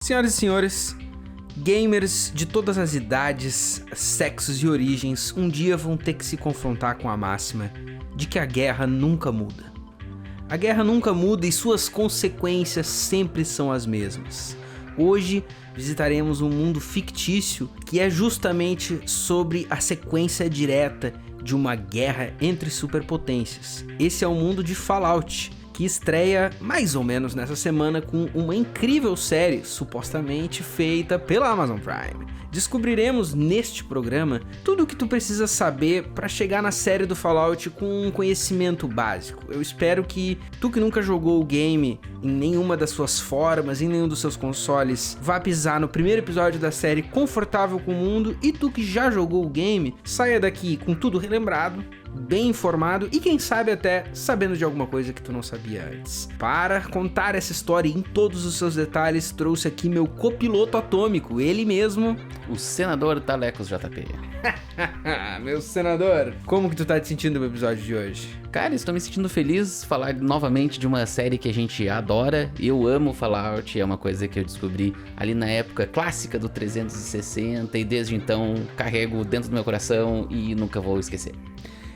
Senhoras e senhores, gamers de todas as idades, sexos e origens um dia vão ter que se confrontar com a máxima de que a guerra nunca muda. A guerra nunca muda e suas consequências sempre são as mesmas. Hoje visitaremos um mundo fictício que é justamente sobre a sequência direta de uma guerra entre superpotências. Esse é o mundo de Fallout, que estreia mais ou menos nessa semana com uma incrível série supostamente feita pela Amazon Prime. Descobriremos neste programa tudo o que tu precisa saber para chegar na série do Fallout com um conhecimento básico. Eu espero que tu que nunca jogou o game em nenhuma das suas formas, em nenhum dos seus consoles, vá pisar no primeiro episódio da série confortável com o mundo, e tu que já jogou o game, saia daqui com tudo relembrado, bem informado e quem sabe até sabendo de alguma coisa que tu não sabia antes. Para contar essa história em todos os seus detalhes, trouxe aqui meu copiloto atômico, ele mesmo, o senador Talecos JP. Meu senador, como que tu tá te sentindo no episódio de hoje? Cara, estou me sentindo feliz falar novamente de uma série que a gente adora. Eu amo Fallout, é uma coisa que eu descobri ali na época clássica do 360 e desde então carrego dentro do meu coração e nunca vou esquecer.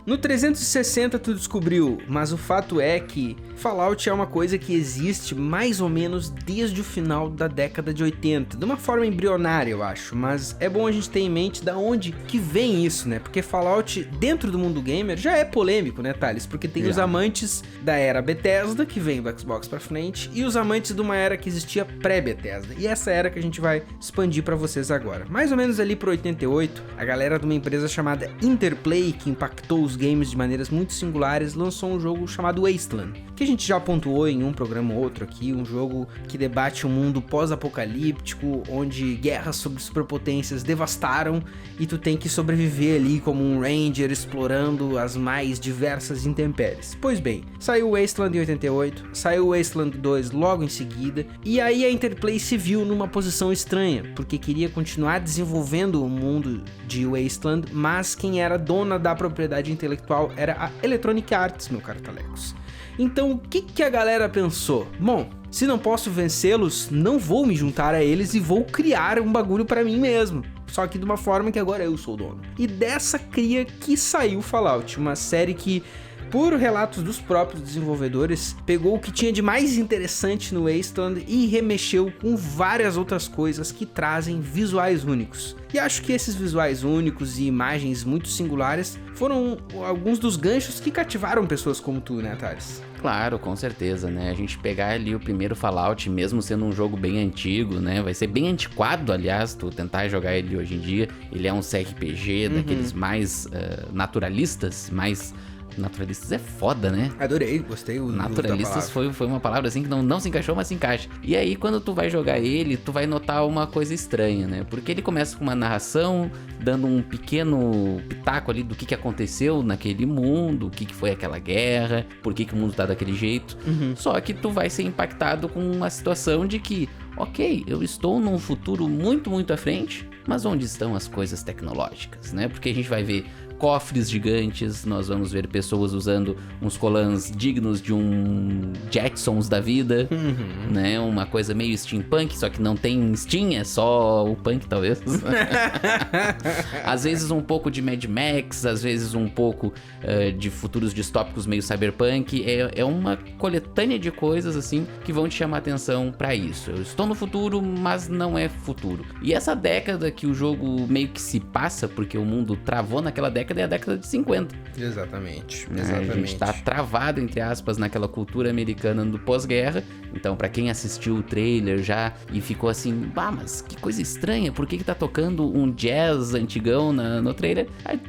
No 360 tu descobriu, mas o fato é que Fallout é uma coisa que existe mais ou menos desde o final da década de 80, de uma forma embrionária eu acho, mas é bom a gente ter em mente da onde que vem isso, né? Porque Fallout dentro do mundo gamer já é polêmico, né, Thales? Porque tem os amantes da era Bethesda, que vem do Xbox pra frente, e os amantes de uma era que existia pré-Bethesda, e essa era que a gente vai expandir pra vocês agora. Mais ou menos ali pro 88, a galera de uma empresa chamada Interplay, que impactou os games de maneiras muito singulares, lançou um jogo chamado Wasteland, que a gente já pontuou em um programa ou outro aqui, um jogo que debate um mundo pós-apocalíptico, onde guerras sobre superpotências devastaram e tu tem que sobreviver ali como um ranger explorando as mais diversas intempéries. Pois bem, saiu o Wasteland em 88, saiu o Wasteland 2 logo em seguida, e aí a Interplay se viu numa posição estranha, porque queria continuar desenvolvendo o mundo de Wasteland, mas quem era dona da propriedade intelectual era a Electronic Arts, meu caro Talecos. Então o que a galera pensou? Bom, se não posso vencê-los, não vou me juntar a eles e vou criar um bagulho pra mim mesmo. Só que de uma forma que agora eu sou o dono. E dessa cria que saiu Fallout, uma série que, por relatos dos próprios desenvolvedores, pegou o que tinha de mais interessante no Wasteland e remexeu com várias outras coisas que trazem visuais únicos. E acho que esses visuais únicos e imagens muito singulares foram alguns dos ganchos que cativaram pessoas como tu, né, Thales? Claro, com certeza, né? A gente pegar ali o primeiro Fallout, mesmo sendo um jogo bem antigo, né? Vai ser bem antiquado, aliás, tu tentar jogar ele hoje em dia. Ele é um CRPG daqueles mais naturalistas, mais... Naturalistas é foda, né? Adorei, gostei. Naturalistas foi uma palavra assim que não se encaixou, mas se encaixa. E aí, quando tu vai jogar ele, tu vai notar uma coisa estranha, né? Porque ele começa com uma narração, dando um pequeno pitaco ali do que aconteceu naquele mundo, o que foi aquela guerra, por que o mundo tá daquele jeito. Só que tu vai ser impactado com uma situação de que, ok, eu estou num futuro muito, muito à frente, mas onde estão as coisas tecnológicas, né? Porque a gente vai ver cofres gigantes, nós vamos ver pessoas usando uns colãs dignos de um Jetsons da vida, né? Uma coisa meio steampunk, só que não tem Steam, é só o punk, talvez. Às vezes um pouco de Mad Max, às vezes um pouco de futuros distópicos meio cyberpunk. É uma coletânea de coisas, assim, que vão te chamar atenção pra isso. Eu estou no futuro, mas não é futuro. E essa década que o jogo meio que se passa, porque o mundo travou naquela década, é a década de 50. Exatamente. A gente tá travado, entre aspas, naquela cultura americana do pós-guerra. Então, pra quem assistiu o trailer já e ficou assim, mas que coisa estranha, por que tá tocando um jazz antigão no trailer? Aí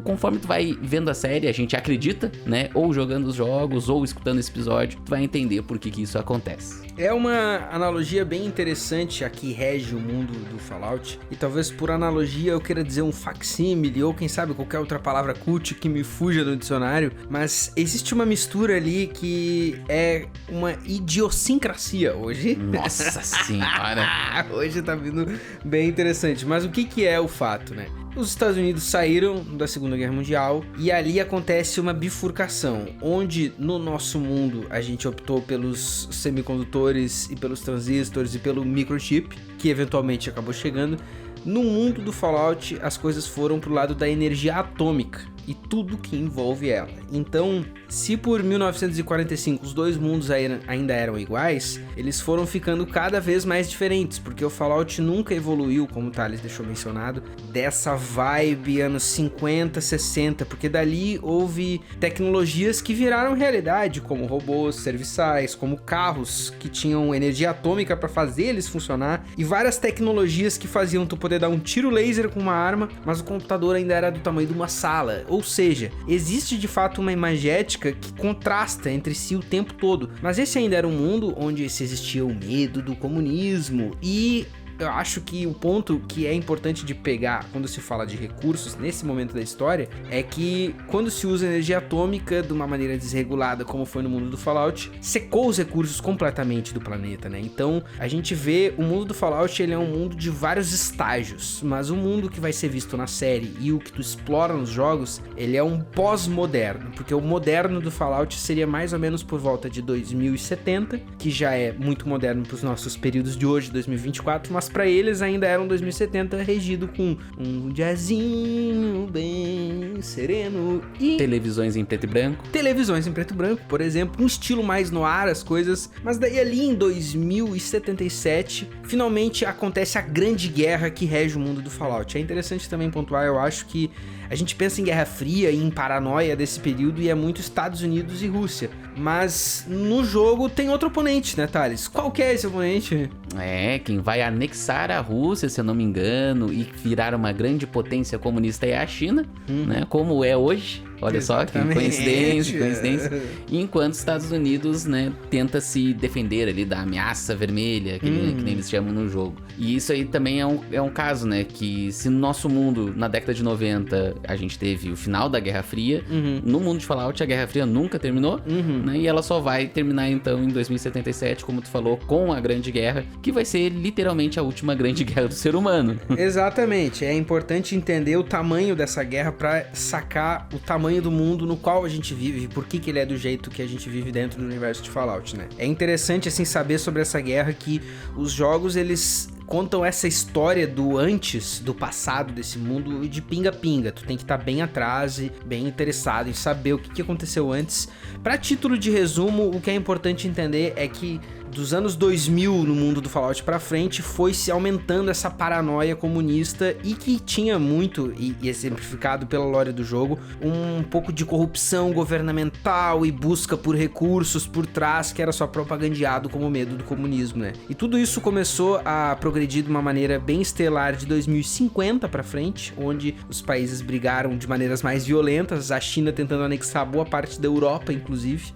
conforme tu vai vendo a série, a gente acredita, né? Ou jogando os jogos, ou escutando esse episódio, tu vai entender por que isso acontece. É uma analogia bem interessante a que rege o mundo do Fallout, e talvez por analogia eu queira dizer um facsímile, ou quem sabe qualquer outra palavra cult que me fuja do dicionário, mas existe uma mistura ali que é uma idiosincrasia hoje. Nossa senhora! Hoje tá vindo bem interessante, mas o que é o fato, né? Os Estados Unidos saíram da Segunda Guerra Mundial e ali acontece uma bifurcação, onde no nosso mundo a gente optou pelos semicondutores e pelos transistores e pelo microchip, que eventualmente acabou chegando. No mundo do Fallout, as coisas foram pro lado da energia atômica e tudo que envolve ela. Então, se por 1945 os dois mundos ainda eram iguais, eles foram ficando cada vez mais diferentes, porque o Fallout nunca evoluiu, como o Thales deixou mencionado, dessa vibe anos 50, 60, porque dali houve tecnologias que viraram realidade, como robôs serviçais, como carros que tinham energia atômica para fazer eles funcionar, e várias tecnologias que faziam tu poder dar um tiro laser com uma arma, mas o computador ainda era do tamanho de uma sala. Ou seja, existe de fato uma imagética que contrasta entre si o tempo todo. Mas esse ainda era um mundo onde se existia o medo do comunismo e... eu acho que o ponto que é importante de pegar quando se fala de recursos nesse momento da história é que quando se usa energia atômica de uma maneira desregulada, como foi no mundo do Fallout, secou os recursos completamente do planeta, né? Então a gente vê o mundo do Fallout, ele é um mundo de vários estágios, mas o mundo que vai ser visto na série e o que tu explora nos jogos, ele é um pós-moderno, porque o moderno do Fallout seria mais ou menos por volta de 2070, que já é muito moderno para os nossos períodos de hoje, 2024, mas pra eles ainda era um 2070 regido com um jazzinho bem sereno e... televisões em preto e branco. televisões em preto e branco, por exemplo, um estilo mais no ar, as coisas. Mas daí ali em 2077, finalmente acontece a grande guerra que rege o mundo do Fallout. É interessante também pontuar, eu acho que a gente pensa em Guerra Fria e em paranoia desse período e é muito Estados Unidos e Rússia. Mas no jogo tem outro oponente, né, Thales? Qual que é esse oponente? É, quem vai anexar a Rússia, se eu não me engano, e virar uma grande potência comunista é a China, né? Como é hoje. Olha Exatamente. Só, que coincidência. Enquanto os Estados Unidos, né, tenta se defender ali da ameaça vermelha, que nem eles chamam no jogo. E isso aí também é um caso, né, que se no nosso mundo, na década de 90, a gente teve o final da Guerra Fria, no mundo de Fallout a Guerra Fria nunca terminou, né, e ela só vai terminar então em 2077, como tu falou, com a Grande Guerra, que vai ser literalmente a última grande guerra do ser humano. Exatamente, é importante entender o tamanho dessa guerra pra sacar o tamanho do mundo no qual a gente vive e por que ele é do jeito que a gente vive dentro do universo de Fallout, né? É interessante, assim, saber sobre essa guerra que os jogos, eles contam essa história do antes, do passado desse mundo de pinga-pinga. Tu tem que estar bem atrás e bem interessado em saber o que aconteceu antes. Pra título de resumo, o que é importante entender é que dos anos 2000 no mundo do Fallout pra frente, foi se aumentando essa paranoia comunista e que tinha muito, e exemplificado pela lore do jogo, um pouco de corrupção governamental e busca por recursos por trás, que era só propagandeado como medo do comunismo, né? E tudo isso começou a progredir de uma maneira bem estelar de 2050 pra frente, onde os países brigaram de maneiras mais violentas, a China tentando anexar boa parte da Europa, inclusive.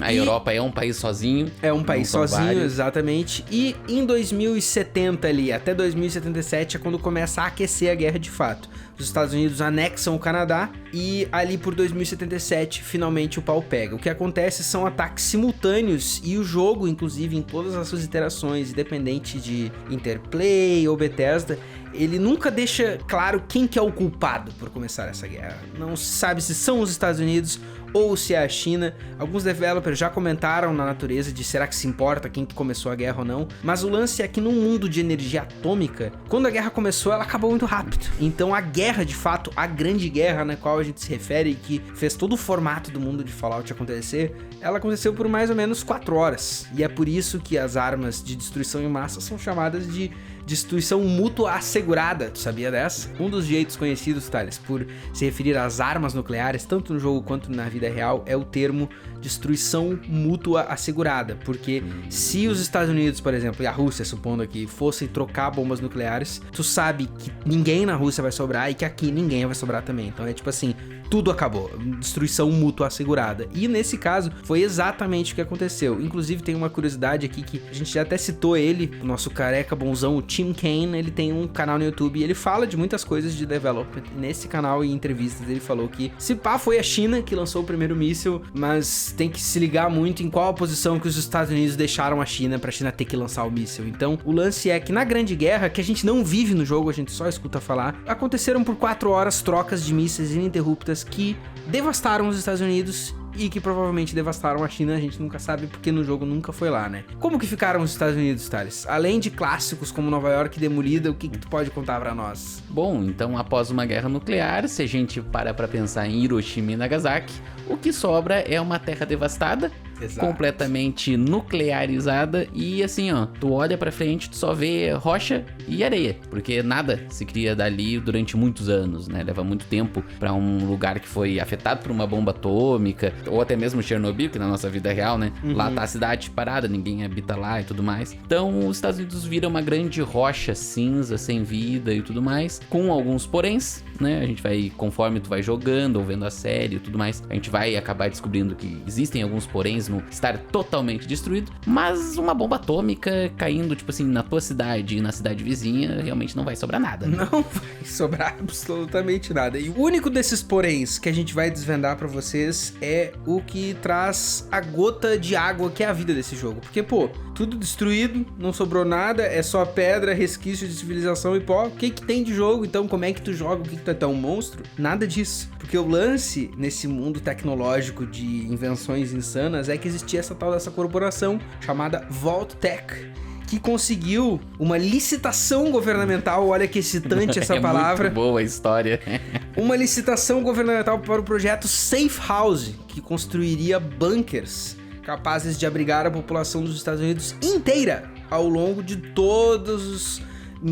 A Europa é um país sozinho. É um país sozinho, exatamente. E em 2070 ali, até 2077 é quando começa a aquecer a guerra de fato. Os Estados Unidos anexam o Canadá e ali por 2077 finalmente o pau pega. O que acontece são ataques simultâneos e o jogo, inclusive em todas as suas iterações, independente de Interplay ou Bethesda, ele nunca deixa claro quem que é o culpado por começar essa guerra. Não se sabe se são os Estados Unidos ou se é a China. Alguns developers já comentaram na natureza de será que se importa quem que começou a guerra ou não, mas o lance é que num mundo de energia atômica, quando a guerra começou, ela acabou muito rápido. Então a guerra, de fato, a grande guerra na qual a gente se refere, que fez todo o formato do mundo de Fallout acontecer, ela aconteceu por mais ou menos 4 horas. E é por isso que as armas de destruição em massa são chamadas de destruição mútua assegurada. Tu sabia dessa? Um dos jeitos conhecidos, Thales, por se referir às armas nucleares, tanto no jogo quanto na vida real, é o termo destruição mútua assegurada, porque se os Estados Unidos, por exemplo, e a Rússia, supondo aqui, fossem trocar bombas nucleares, tu sabe que ninguém na Rússia vai sobrar e que aqui ninguém vai sobrar também. Então é tipo assim, tudo acabou, destruição mútua assegurada. E nesse caso, foi exatamente o que aconteceu. Inclusive tem uma curiosidade aqui que a gente já até citou ele, o nosso careca bonzão, o Tim Kaine, ele tem um canal no YouTube e ele fala de muitas coisas de development. Nesse canal e em entrevistas ele falou que se pá foi a China que lançou o primeiro míssil, mas tem que se ligar muito em qual a posição que os Estados Unidos deixaram a China pra China ter que lançar o míssil. Então o lance é que na Grande Guerra, que a gente não vive no jogo, a gente só escuta falar, aconteceram por 4 horas trocas de mísseis ininterruptas que devastaram os Estados Unidos e que provavelmente devastaram a China, a gente nunca sabe porque no jogo nunca foi lá, né? Como que ficaram os Estados Unidos, Thales? Além de clássicos como Nova York demolida, o que tu pode contar pra nós? Bom, então após uma guerra nuclear, se a gente para pra pensar em Hiroshima e Nagasaki, o que sobra é uma terra devastada, Exato. Completamente nuclearizada e assim, ó, tu olha pra frente, tu só vê rocha e areia, porque nada se cria dali durante muitos anos, né? Leva muito tempo pra um lugar que foi afetado por uma bomba atômica, ou até mesmo Chernobyl, que na nossa vida real, né? Lá tá a cidade parada, ninguém habita lá e tudo mais. Então, os Estados Unidos viram uma grande rocha cinza, sem vida e tudo mais, com alguns poréns, né? A gente vai, conforme tu vai jogando ou vendo a série e tudo mais, a gente vai acabar descobrindo que existem alguns poréns no estar totalmente destruído, mas uma bomba atômica caindo, tipo assim, na tua cidade e na cidade vizinha, realmente não vai sobrar nada. Né? Não vai sobrar absolutamente nada. E o único desses poréns que a gente vai desvendar pra vocês é o que traz a gota de água que é a vida desse jogo. Porque, pô, tudo destruído, não sobrou nada, é só pedra, resquício de civilização e pó. O que que tem de jogo? Então, como é que tu joga? O que que tu é tão monstro? Nada disso. Porque o lance nesse mundo tecnológico de invenções insanas é que existia essa tal dessa corporação chamada Vault-Tec, que conseguiu uma licitação governamental, olha que excitante essa palavra. Muito boa a história. Uma licitação governamental para o projeto Safe House, que construiria bunkers capazes de abrigar a população dos Estados Unidos inteira ao longo de todos os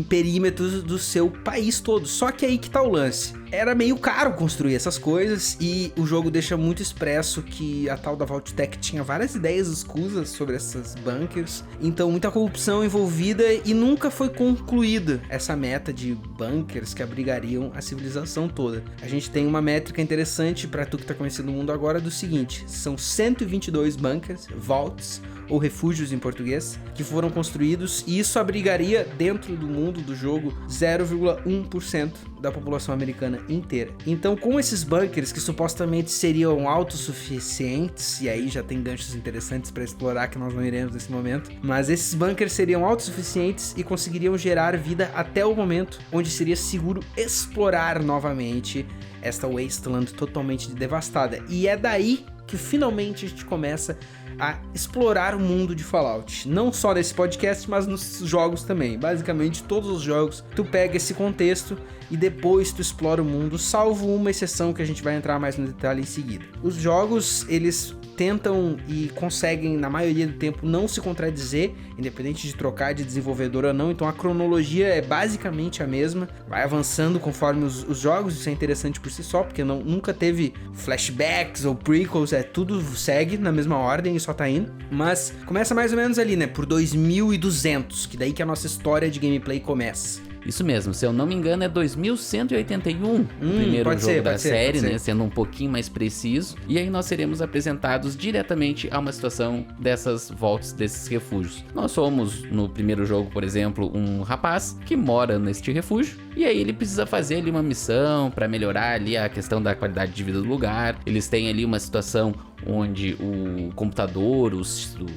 perímetros do seu país todo. Só que aí que tá o lance. Era meio caro construir essas coisas e o jogo deixa muito expresso que a tal da Vault-Tec tinha várias ideias escusas sobre essas bunkers, então muita corrupção envolvida e nunca foi concluída essa meta de bunkers que abrigariam a civilização toda. A gente tem uma métrica interessante para tu que tá conhecendo o mundo agora do seguinte, são 122 bunkers, vaults, ou refúgios em português, que foram construídos e isso abrigaria dentro do mundo do jogo 0,1% da população americana inteira. Então, com esses bunkers que supostamente seriam autossuficientes, e aí já tem ganchos interessantes para explorar que nós não iremos nesse momento, mas esses bunkers seriam autossuficientes e conseguiriam gerar vida até o momento onde seria seguro explorar novamente esta wasteland totalmente devastada. E é daí que finalmente a gente começa a explorar o mundo de Fallout. Não só nesse podcast, mas nos jogos também. Basicamente, todos os jogos, tu pega esse contexto e depois tu explora o mundo, salvo uma exceção que a gente vai entrar mais no detalhe em seguida. Os jogos, eles tentam e conseguem, na maioria do tempo, não se contradizer, independente de trocar de desenvolvedor ou não, então a cronologia é basicamente a mesma, vai avançando conforme os jogos, isso é interessante por si só, porque nunca teve flashbacks ou prequels, tudo segue na mesma ordem e só tá indo, mas começa mais ou menos ali, né, por 2200, que daí que a nossa história de gameplay começa. Isso mesmo, se eu não me engano é 2181 o primeiro jogo da série, né, sendo um pouquinho mais preciso. E aí nós seremos apresentados diretamente a uma situação dessas voltas, desses refúgios. Nós somos, no primeiro jogo, por exemplo, um rapaz que mora neste refúgio. E aí ele precisa fazer ali uma missão para melhorar ali a questão da qualidade de vida do lugar. Eles têm ali uma situação onde o computador,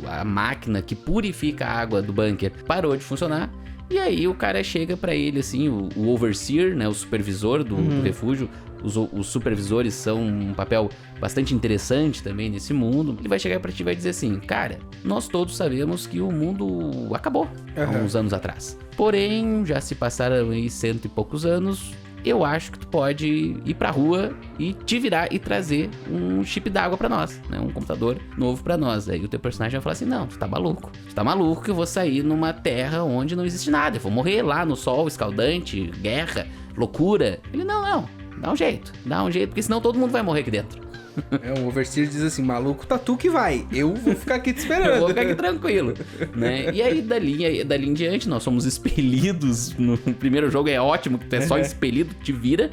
a máquina que purifica a água do bunker parou de funcionar. E aí o cara chega pra ele, assim, o overseer, né, o supervisor do refúgio. Os supervisores são um papel bastante interessante também nesse mundo. Ele vai chegar pra ti e vai dizer assim, cara, nós todos sabemos que o mundo acabou há uns anos atrás. Porém, já se passaram aí 100 e poucos anos. Eu acho que tu pode ir pra rua e te virar e trazer um chip d'água pra nós, né? Um computador novo pra nós. Aí o teu personagem vai falar assim, não, tu tá maluco. Tu tá maluco que eu vou sair numa terra onde não existe nada. Eu vou morrer lá no sol escaldante, guerra, loucura. Ele, não, dá um jeito, porque senão todo mundo vai morrer aqui dentro. O Overseer diz assim, maluco, tá tu que vai. Eu vou ficar aqui te esperando. Eu vou ficar aqui tranquilo, né? E aí, dali em diante, nós somos expelidos. No primeiro jogo é ótimo, que tu é só expelido, te vira.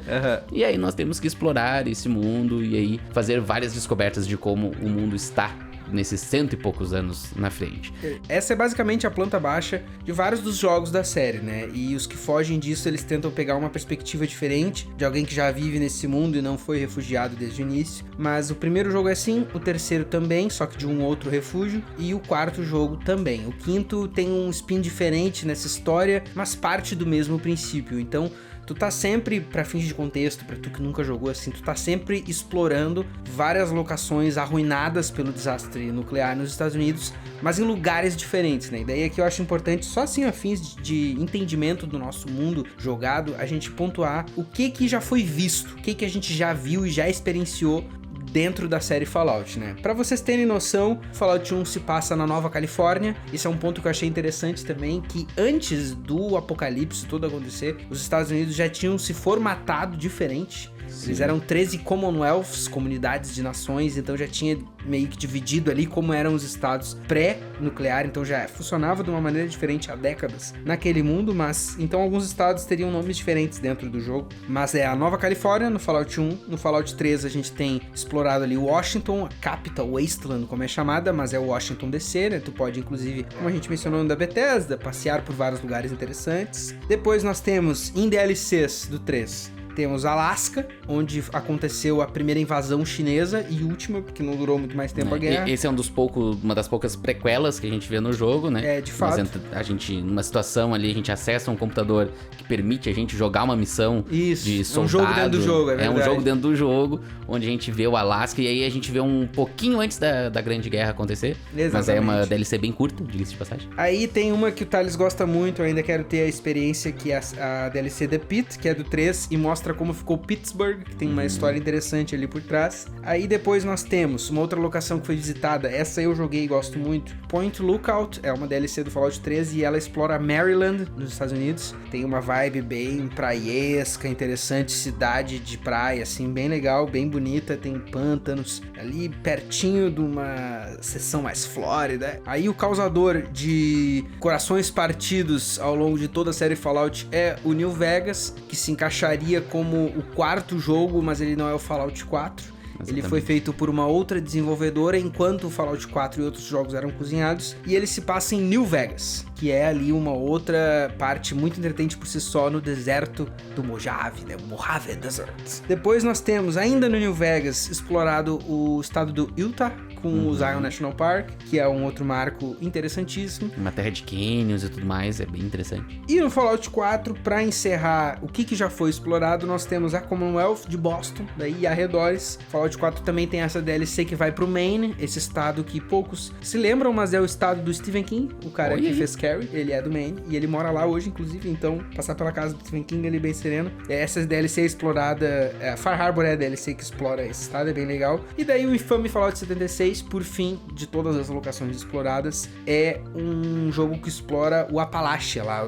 E aí nós temos que explorar esse mundo e aí fazer várias descobertas de como o mundo está nesses 100 e poucos anos na frente. Essa é basicamente a planta baixa de vários dos jogos da série, né? E os que fogem disso, eles tentam pegar uma perspectiva diferente de alguém que já vive nesse mundo e não foi refugiado desde o início. Mas o primeiro jogo é assim, o terceiro também, só que de um outro refúgio, e o quarto jogo também. O quinto tem um spin diferente nessa história, mas parte do mesmo princípio. Então, tu tá sempre, pra fins de contexto, pra tu que nunca jogou assim, tu tá sempre explorando várias locações arruinadas pelo desastre nuclear nos Estados Unidos, mas em lugares diferentes, né? E daí é que eu acho importante, só assim a fins de entendimento do nosso mundo jogado, a gente pontuar o que já foi visto, o que a gente já viu e já experienciou dentro da série Fallout, né? Pra vocês terem noção, Fallout 1 se passa na Nova Califórnia. Isso é um ponto que eu achei interessante também, que antes do apocalipse todo acontecer, os Estados Unidos já tinham se formatado diferente. Sim. Eles eram 13 Commonwealths, comunidades de nações, então já tinha meio que dividido ali como eram os estados pré-nuclear, então já funcionava de uma maneira diferente há décadas naquele mundo, mas então alguns estados teriam nomes diferentes dentro do jogo. Mas é a Nova Califórnia no Fallout 1, no Fallout 3 a gente tem explorado ali Washington, a Capital Wasteland, como é chamada, mas é o Washington DC, né? Tu pode inclusive, como a gente mencionou no da Bethesda, passear por vários lugares interessantes. Depois nós temos em DLCs do 3, temos Alasca, onde aconteceu a primeira invasão chinesa e última, porque não durou muito mais tempo a guerra. Esse é uma das poucas prequelas que a gente vê no jogo, né? De fato. A gente, numa situação ali, a gente acessa um computador que permite a gente jogar uma missão de soldado. É um jogo dentro do jogo, é verdade. É um jogo dentro do jogo, onde a gente vê o Alasca e aí a gente vê um pouquinho antes da Grande Guerra acontecer. Exatamente. Mas é uma DLC bem curta, diga-se de passagem. Aí tem uma que o Thales gosta muito, eu ainda quero ter a experiência, que é a DLC The Pit, que é do 3, e mostra como ficou Pittsburgh, que tem uma história interessante ali por trás. Aí depois nós temos uma outra locação que foi visitada, essa eu joguei e gosto muito, Point Lookout, é uma DLC do Fallout 3 e ela explora Maryland, nos Estados Unidos. Tem uma vibe bem praiesca, interessante, cidade de praia, assim, bem legal, bem bonita, tem pântanos ali pertinho de uma seção mais flórida. Aí o causador de corações partidos ao longo de toda a série Fallout é o New Vegas, que se encaixaria como o quarto jogo, mas ele não é o Fallout 4. Exatamente. Ele foi feito por uma outra desenvolvedora, enquanto o Fallout 4 e outros jogos eram cozinhados, e ele se passa em New Vegas, que é ali uma outra parte muito entretente por si só no deserto do Mojave, né? O Mojave Desert. Depois nós temos, ainda no New Vegas, explorado o estado do Utah, com o Zion National Park, que é um outro marco interessantíssimo. Uma terra de canyons e tudo mais, é bem interessante. E no Fallout 4, para encerrar o que já foi explorado, nós temos a Commonwealth de Boston, daí arredores. Fallout 4 também tem essa DLC que vai pro Maine, esse estado que poucos se lembram, mas é o estado do Stephen King, o cara que fez Carrie, ele é do Maine, e ele mora lá hoje, inclusive, então passar pela casa do Stephen King ele é bem sereno. Essa DLC explorada, Far Harbor é a DLC que explora esse estado, é bem legal. E daí o infame Fallout 76, por fim, de todas as locações exploradas, é um jogo que explora o Appalachia lá,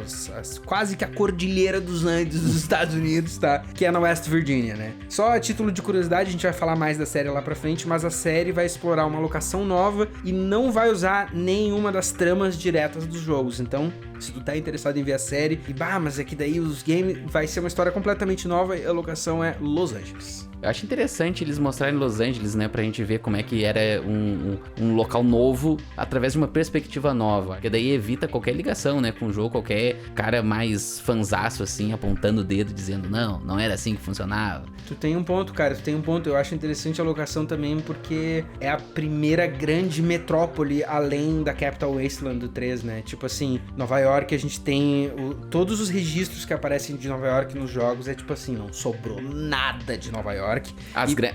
quase que a Cordilheira dos Andes dos Estados Unidos, tá? Que é na West Virginia, né? Só a título de curiosidade, a gente vai falar mais da série lá pra frente, mas a série vai explorar uma locação nova e não vai usar nenhuma das tramas diretas dos jogos, então se tu tá interessado em ver a série, mas é que daí os games vai ser uma história completamente nova e a locação é Los Angeles. Eu acho interessante eles mostrarem Los Angeles, né, pra gente ver como é que era um local novo através de uma perspectiva nova, porque daí evita qualquer ligação, né, com o jogo, qualquer cara mais fanzaço, assim, apontando o dedo, dizendo, não era assim que funcionava. Tu tem um ponto, cara, eu acho interessante a locação também, porque é a primeira grande metrópole além da Capital Wasteland do 3, né, tipo assim, Nova York, a gente tem todos os registros que aparecem de Nova York nos jogos, é tipo assim, não sobrou nada de Nova York.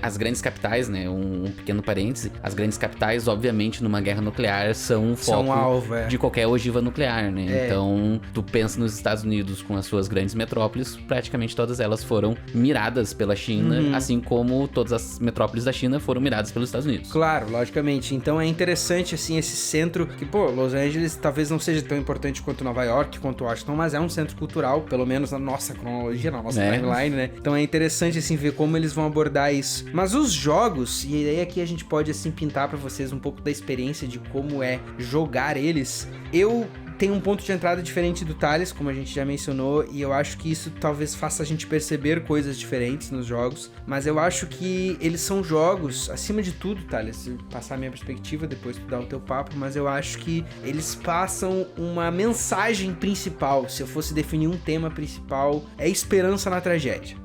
As grandes capitais, né, um pequeno parêntese, as grandes capitais, obviamente, numa guerra nuclear, são um foco alvo, de qualquer ogiva nuclear, né, então tu pensa nos Estados Unidos com as suas grandes metrópoles, praticamente todas elas foram miradas pela China, assim como todas as metrópoles da China foram miradas pelos Estados Unidos. Claro, logicamente, então é interessante, assim, esse centro, que, Los Angeles talvez não seja tão importante quanto Nova York, quanto Washington, mas é um centro cultural, pelo menos na nossa cronologia, na nossa timeline, né, então é interessante, assim, ver como eles vão vão abordar isso. Mas os jogos, e aí aqui a gente pode assim pintar pra vocês um pouco da experiência de como é jogar eles. Eu tenho um ponto de entrada diferente do Thales, como a gente já mencionou, e eu acho que isso talvez faça a gente perceber coisas diferentes nos jogos, mas eu acho que eles são jogos, acima de tudo, Thales, se passar a minha perspectiva, depois tu dá o teu papo, mas eu acho que eles passam uma mensagem principal. Se eu fosse definir um tema principal, é esperança na tragédia.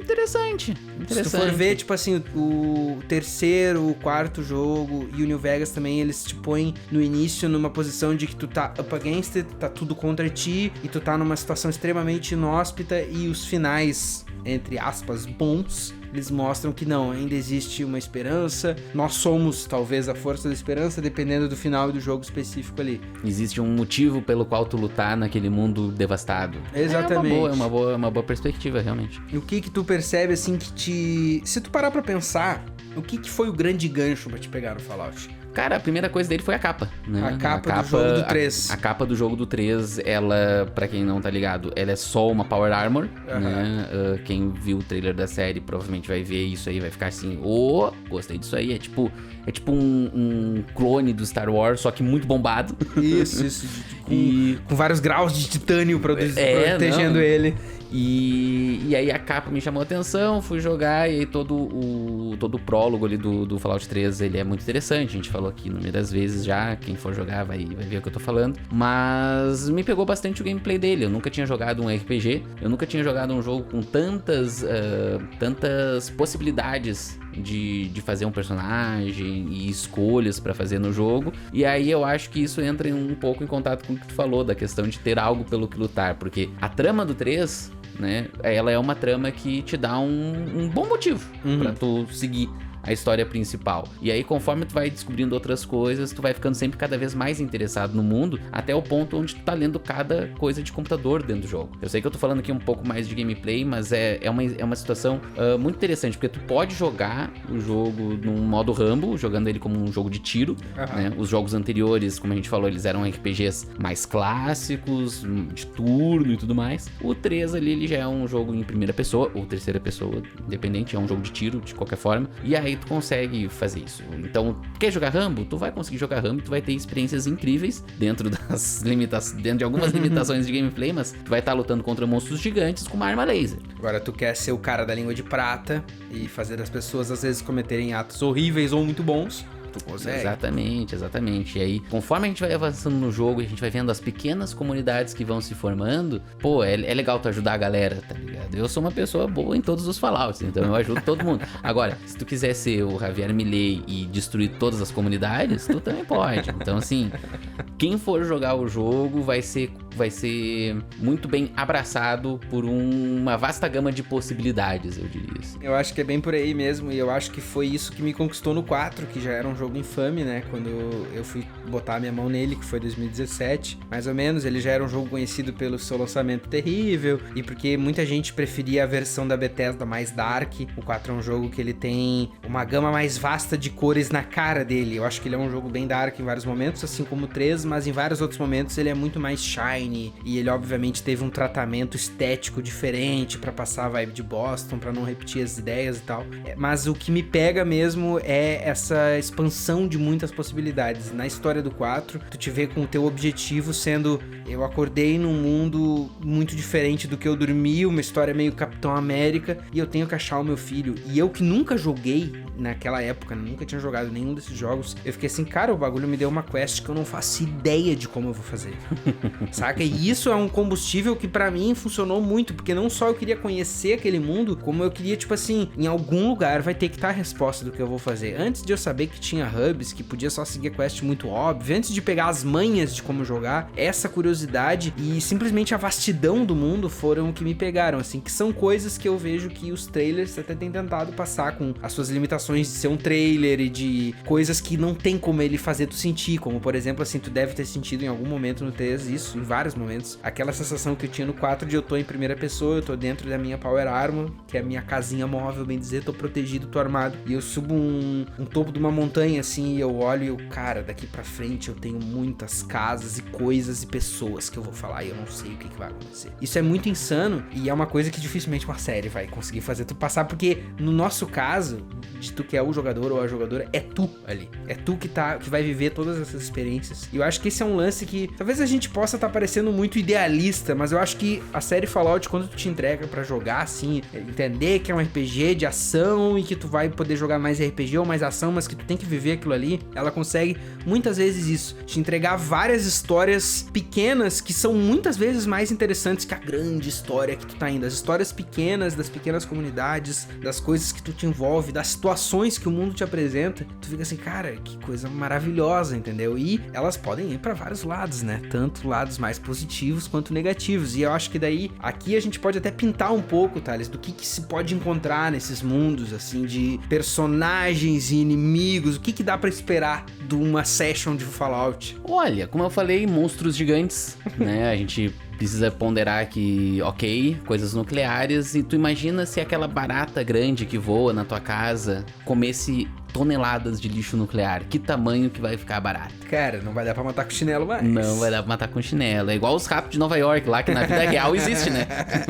Interessante. Se tu for ver, tipo assim, o terceiro, o quarto jogo e o New Vegas também, eles te põem no início numa posição de que tu tá up against it, tá tudo contra ti, e tu tá numa situação extremamente inóspita, e os finais, entre aspas, bons, eles mostram que não, ainda existe uma esperança, nós somos talvez a força da esperança, dependendo do final do jogo específico ali. Existe um motivo pelo qual tu lutar naquele mundo devastado. Exatamente. É uma boa perspectiva, realmente. E o que tu percebe, assim, que te... Se tu parar pra pensar, o que foi o grande gancho pra te pegar no Fallout? Cara, a primeira coisa dele foi a capa, né? A capa do jogo do 3. A capa do jogo do 3, ela, pra quem não tá ligado, ela é só uma Power Armor, né? Quem viu o trailer da série provavelmente vai ver isso aí, vai ficar assim, gostei disso aí. É tipo um clone do Star Wars, só que muito bombado. Isso. Com vários graus de titânio protegendo ele. E aí a capa me chamou a atenção, fui jogar, e aí todo o prólogo ali do Fallout 3, ele é muito interessante, a gente falou aqui inúmeras vezes já, quem for jogar vai ver o que eu tô falando, mas me pegou bastante o gameplay dele. Eu nunca tinha jogado um RPG, eu nunca tinha jogado um jogo com tantas possibilidades de fazer um personagem e escolhas pra fazer no jogo, e aí eu acho que isso entra um pouco em contato com o que tu falou, da questão de ter algo pelo que lutar, porque a trama do 3, né, ela é uma trama que te dá um bom motivo pra tu seguir a história principal. E aí, conforme tu vai descobrindo outras coisas, tu vai ficando sempre cada vez mais interessado no mundo, até o ponto onde tu tá lendo cada coisa de computador dentro do jogo. Eu sei que eu tô falando aqui um pouco mais de gameplay, mas é uma situação muito interessante, porque tu pode jogar o jogo num modo Rambo, jogando ele como um jogo de tiro, né? Os jogos anteriores, como a gente falou, eles eram RPGs mais clássicos, de turno e tudo mais. O 3 ali, ele já é um jogo em primeira pessoa, ou terceira pessoa, independente, é um jogo de tiro, de qualquer forma. E aí tu consegue fazer isso. Então, quer jogar Rambo? Tu vai conseguir jogar Rambo, tu vai ter experiências incríveis dentro de algumas limitações de gameplay, mas tu vai estar lutando contra monstros gigantes com uma arma laser. Agora, tu quer ser o cara da língua de prata e fazer as pessoas às vezes cometerem atos horríveis ou muito bons, tu consegue. Exatamente. E aí, conforme a gente vai avançando no jogo, a gente vai vendo as pequenas comunidades que vão se formando, pô, é legal tu ajudar a galera, tá ligado? Eu sou uma pessoa boa em todos os Fallouts, então eu ajudo todo mundo. Agora, se tu quiser ser o Javier Milei e destruir todas as comunidades, tu também pode. Então, assim, quem for jogar o jogo vai ser muito bem abraçado por uma vasta gama de possibilidades, eu diria assim. Eu acho que é bem por aí mesmo, e eu acho que foi isso que me conquistou no 4, que já era um jogo infame, né? Quando eu fui botar a minha mão nele, que foi 2017, mais ou menos. Ele já era um jogo conhecido pelo seu lançamento terrível, e porque muita gente preferia a versão da Bethesda mais dark. O 4 é um jogo que ele tem uma gama mais vasta de cores na cara dele. Eu acho que ele é um jogo bem dark em vários momentos, assim como o 3, mas em vários outros momentos ele é muito mais shiny, e ele obviamente teve um tratamento estético diferente pra passar a vibe de Boston, pra não repetir as ideias e tal. Mas o que me pega mesmo é essa expansão de muitas possibilidades. Na história do 4, tu te vê com o teu objetivo sendo: eu acordei num mundo muito diferente do que eu dormi, uma história meio Capitão América, e eu tenho que achar o meu filho. E eu que nunca joguei naquela época, nunca tinha jogado nenhum desses jogos, eu fiquei assim, cara, o bagulho me deu uma quest que eu não faço ideia de como eu vou fazer. Saca? E isso é um combustível que pra mim funcionou muito, porque não só eu queria conhecer aquele mundo, como eu queria, tipo assim, em algum lugar vai ter que estar a resposta do que eu vou fazer. Antes de eu saber que tinha hubs, que podia só seguir a quest muito óbvio, antes de pegar as manhas de como jogar, essa curiosidade e simplesmente a vastidão do mundo foram o que me pegaram, assim, que são coisas que eu vejo que os trailers até têm tentado passar, com as suas limitações de ser um trailer e de coisas que não tem como ele fazer tu sentir, como por exemplo, assim, tu deve ter sentido em algum momento no 3 isso, vários momentos. Aquela sensação que eu tinha no 4 de eu tô em primeira pessoa, eu tô dentro da minha Power Armor, que é a minha casinha móvel, bem dizer, tô protegido, tô armado. E eu subo um topo de uma montanha, assim, e eu olho e eu, cara, daqui pra frente eu tenho muitas casas e coisas e pessoas que eu vou falar e eu não sei o que vai acontecer. Isso é muito insano e é uma coisa que dificilmente uma série vai conseguir fazer tu passar, porque no nosso caso, de tu que é o jogador ou a jogadora, é tu ali. É tu que vai viver todas essas experiências. E eu acho que esse é um lance que talvez a gente possa estar parecendo muito idealista, mas eu acho que a série Fallout, quando tu te entrega pra jogar, assim, entender que é um RPG de ação e que tu vai poder jogar mais RPG ou mais ação, mas que tu tem que viver aquilo ali, ela consegue muitas vezes isso, te entregar várias histórias pequenas que são muitas vezes mais interessantes que a grande história que tu tá indo. As histórias pequenas, das pequenas comunidades, das coisas que tu te envolve, das situações que o mundo te apresenta, tu fica assim, cara, que coisa maravilhosa, entendeu? E elas podem ir pra vários lados, né? Tanto lados mais positivos quanto negativos. E eu acho que daí, aqui a gente pode até pintar um pouco, Thales, do que se pode encontrar nesses mundos, assim, de personagens e inimigos, o que dá pra esperar de uma session de Fallout? Olha, como eu falei, monstros gigantes, né? A gente precisa ponderar que, ok, coisas nucleares, e tu imagina se aquela barata grande que voa na tua casa comesse toneladas de lixo nuclear. Que tamanho que vai ficar a barata? Cara, não vai dar pra matar com chinelo mais. Não vai dar pra matar com chinelo. É igual os ratos de Nova York lá, que na vida real existe, né?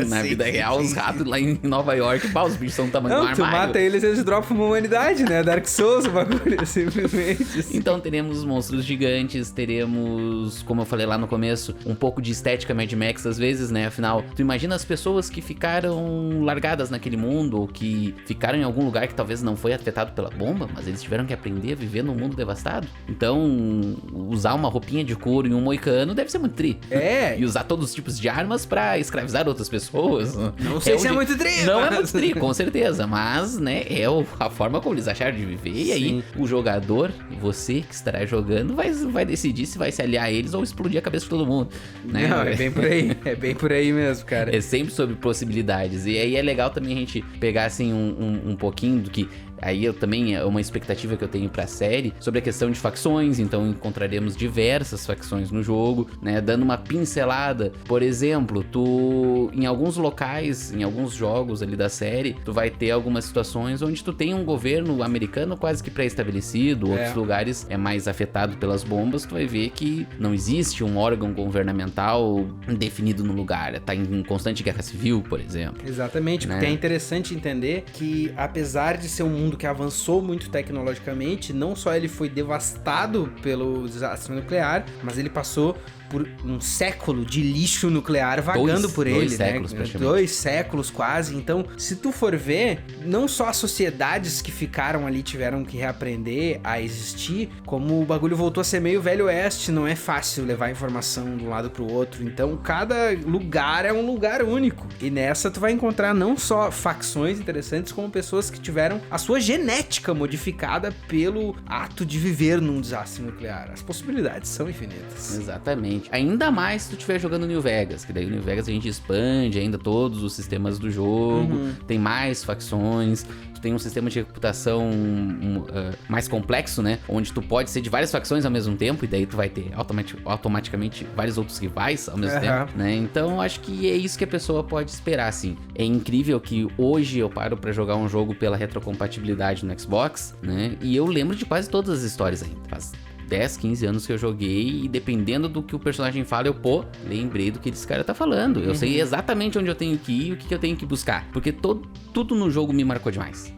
Na vida real, os ratos lá em Nova York, pá, os bichos são do tamanho do armário. Não, tu mata eles dropam uma humanidade, né? Dark Souls, o bagulho, simplesmente. Assim. Então teremos monstros gigantes, teremos, como eu falei lá no começo, um pouco de estética Mad Max às vezes, né? Afinal, tu imagina as pessoas que ficaram largadas naquele mundo, ou que ficaram em algum lugar que talvez não foi afetado pela bomba, mas eles tiveram que aprender a viver num mundo devastado. Então, usar uma roupinha de couro e um moicano deve ser muito tri. É. E usar todos os tipos de armas pra escravizar outras pessoas. Não sei se é muito tri. Não é muito tri, com certeza. Mas, né, é a forma como eles acharam de viver. E aí, o jogador, você que estará jogando, vai decidir se vai se aliar a eles ou explodir a cabeça de todo mundo. Né? Não, é bem por aí. É bem por aí mesmo, cara. É sempre sobre possibilidades. E aí é legal também a gente pegar, assim, um pouquinho do que... Aí eu também, é uma expectativa que eu tenho pra série sobre a questão de facções, então encontraremos diversas facções no jogo, né, dando uma pincelada. Por exemplo, tu, em alguns locais, em alguns jogos ali da série, tu vai ter algumas situações onde tu tem um governo americano quase que pré-estabelecido, outros lugares é mais afetado pelas bombas, tu vai ver que não existe um órgão governamental definido no lugar, tá em constante guerra civil, por exemplo. Exatamente, né? Porque é interessante entender que, apesar de ser um mundo que avançou muito tecnologicamente, não só ele foi devastado pelo desastre nuclear, mas ele passou por um século de lixo nuclear vagando por ele, né? 2 séculos quase. Então, se tu for ver, não só as sociedades que ficaram ali tiveram que reaprender a existir, como o bagulho voltou a ser meio velho oeste, não é fácil levar informação de um lado pro outro. Então, cada lugar é um lugar único. E nessa tu vai encontrar não só facções interessantes, como pessoas que tiveram a sua genética modificada pelo ato de viver num desastre nuclear. As possibilidades são infinitas. Exatamente. Ainda mais se tu estiver jogando New Vegas, que daí o New Vegas a gente expande ainda todos os sistemas do jogo, tem mais facções, tu tem um sistema de reputação mais complexo, né? Onde tu pode ser de várias facções ao mesmo tempo, e daí tu vai ter automaticamente vários outros rivais ao mesmo tempo, né? Então acho que é isso que a pessoa pode esperar, assim. É incrível que hoje eu paro pra jogar um jogo pela retrocompatibilidade no Xbox, né? E eu lembro de quase todas as histórias ainda. Faz 10, 15 anos que eu joguei, e dependendo do que o personagem fala, eu, lembrei do que esse cara tá falando. Eu sei exatamente onde eu tenho que ir e o que eu tenho que buscar. Porque tudo no jogo me marcou demais.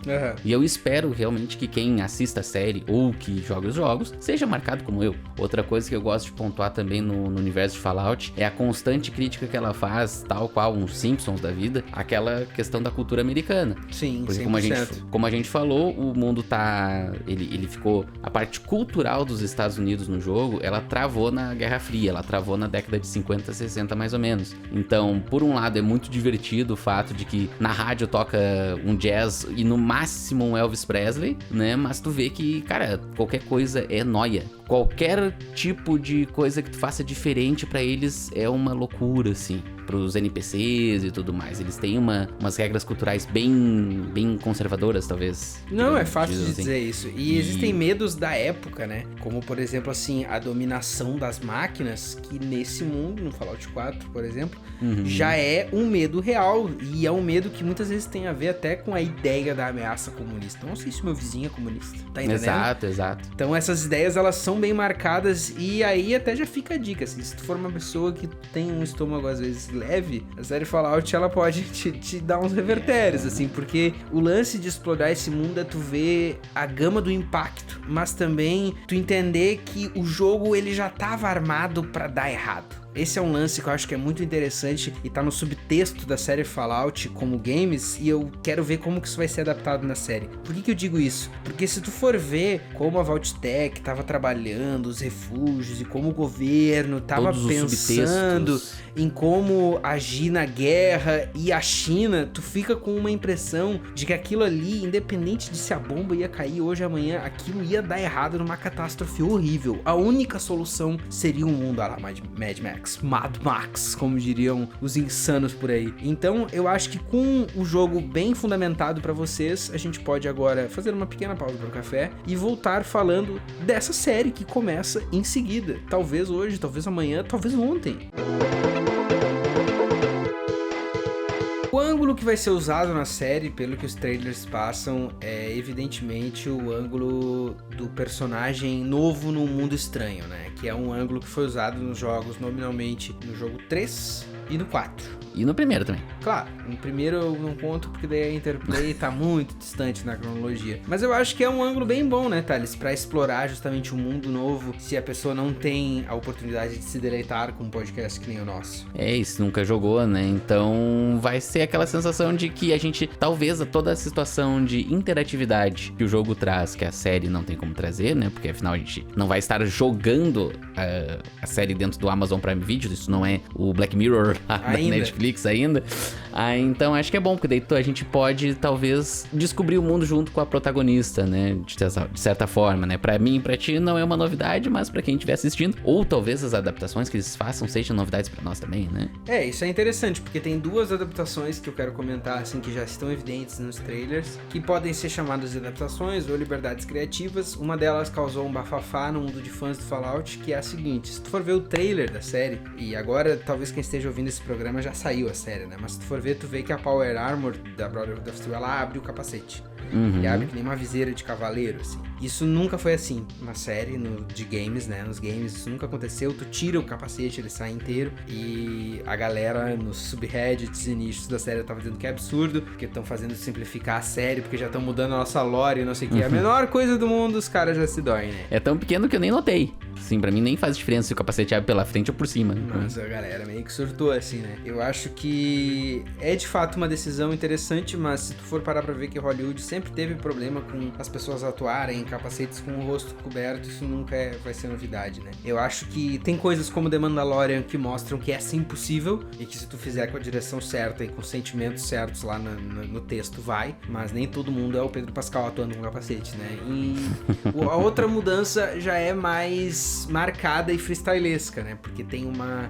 E eu espero realmente que quem assista a série ou que joga os jogos seja marcado como eu. Outra coisa que eu gosto de pontuar também no universo de Fallout é a constante crítica que ela faz, tal qual uns Simpsons da vida, aquela questão da cultura americana. Sim, porque 100%. como a gente falou, o mundo tá... Ele ficou... A parte cultural dos Estados Unidos no jogo, ela travou na Guerra Fria, ela travou na década de 50, 60 mais ou menos. Então, por um lado, é muito divertido o fato de que na rádio toca um jazz e no máximo um Elvis Presley, né? Mas tu vê que, cara, qualquer coisa é nóia. Qualquer tipo de coisa que tu faça diferente pra eles é uma loucura, assim. pros NPCs e tudo mais. Eles têm umas regras culturais bem conservadoras, talvez. Não, é fácil de assim. dizer isso. E existem medos da época, né? Como, por exemplo, assim, a dominação das máquinas, que nesse mundo, no Fallout 4, por exemplo, já é um medo real. E é um medo que muitas vezes tem a ver até com a ideia da ameaça comunista. Não sei se meu vizinho é comunista, tá entendendo? Exato. Então essas ideias, elas são bem marcadas, e aí até já fica a dica, assim, se tu for uma pessoa que tem um estômago às vezes leve, a série Fallout, ela pode te dar uns revertérios, assim, porque o lance de explorar esse mundo é tu ver a gama do impacto, mas também tu entender que o jogo, ele já tava armado pra dar errado. Esse é um lance que eu acho que é muito interessante e tá no subtexto da série Fallout como games, e eu quero ver como que isso vai ser adaptado na série. Por que eu digo isso? Porque se tu for ver como a Vault-Tec tava trabalhando os refúgios e como o governo tava pensando em como agir na guerra e a China, tu fica com uma impressão de que aquilo ali, independente de se a bomba ia cair hoje ou amanhã, aquilo ia dar errado numa catástrofe horrível. A única solução seria um mundo à la Mad Max, como diriam os insanos por aí. Então, eu acho que com o jogo bem fundamentado pra vocês, a gente pode agora fazer uma pequena pausa para o café e voltar falando dessa série que começa em seguida. Talvez hoje, talvez amanhã, talvez ontem. O ângulo que vai ser usado na série, pelo que os trailers passam, é evidentemente o ângulo do personagem novo no mundo estranho, né? Que é um ângulo que foi usado nos jogos, nominalmente no jogo 3 e no 4. E no primeiro também. Claro, no primeiro eu não conto porque daí a Interplay tá muito distante na cronologia. Mas eu acho que é um ângulo bem bom, né, Thales? Pra explorar justamente um mundo novo, se a pessoa não tem a oportunidade de se deleitar com um podcast que nem o nosso. É isso, nunca jogou, né? Então vai ser aquela sensação de que a gente, talvez toda a situação de interatividade que o jogo traz, que a série não tem como trazer, né? Porque afinal a gente não vai estar jogando a série dentro do Amazon Prime Video, isso não é o Black Mirror lá da Netflix ainda. Então acho que é bom, porque daí a gente pode talvez descobrir o mundo junto com a protagonista, né? De certa forma, né? Pra mim e pra ti não é uma novidade, mas pra quem estiver assistindo, ou talvez as adaptações que eles façam sejam novidades pra nós também, né? É, isso é interessante, porque tem duas adaptações que eu quero comentar, assim, que já estão evidentes nos trailers, que podem ser chamadas de adaptações ou liberdades criativas. Uma delas causou um bafafá no mundo de fãs do Fallout, que é a seguinte: se tu for ver o trailer da série, e agora talvez quem esteja ouvindo esse programa já saiu a série, né? Mas se tu for ver, tu vê que a Power Armor da Brotherhood of Steel, ela abre o capacete. E abre que nem uma viseira de cavaleiro, assim. Isso nunca foi assim na série, de games, né? Nos games isso nunca aconteceu. Tu tira o capacete, ele sai inteiro. E a galera nos subreddits e nichos da série tava dizendo que é absurdo, porque estão fazendo simplificar a série, porque já estão mudando a nossa lore e não sei o que. A menor coisa do mundo, os caras já se doem, né? É tão pequeno que eu nem notei. Sim, pra mim nem faz diferença se o capacete abre pela frente ou por cima. Mas a galera meio que surtou assim, né? Eu acho que é de fato uma decisão interessante, mas se tu for parar pra ver que Hollywood sempre teve problema com as pessoas atuarem em capacetes com o rosto coberto, isso nunca vai ser novidade, né? Eu acho que tem coisas como The Mandalorian que mostram que é sim possível e que se tu fizer com a direção certa e com os sentimentos certos lá no texto vai, mas nem todo mundo é o Pedro Pascal atuando com capacete, né? E a outra mudança já é mais marcada e freestylesca, né? Porque tem uma